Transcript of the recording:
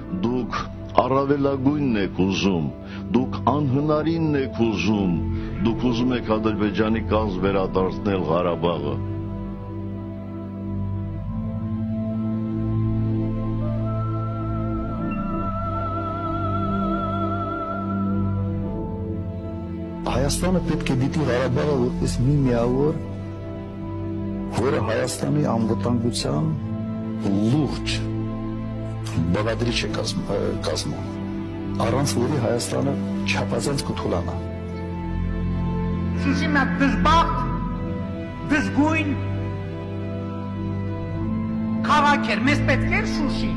Դուք առավելագույնն եք ուզում, դուք անհնարինն եք ուզում, դուք ուզում եք Ադրբեջանի կազմ վերադարձնել Ղարաբաղը։ Հայաստանը պետք է դիտի Ղարաբաղը որպես մի միավոր, որը Հայաստանի անվտանգության լուրջ բաղադրիչ է կազմում, առանց որի Հայաստանը չափազանց կթուլանա։ Շուշի մի հատ դժբախտ, դժգույն քաղաք էր, մեզ պետք էր Շուշի։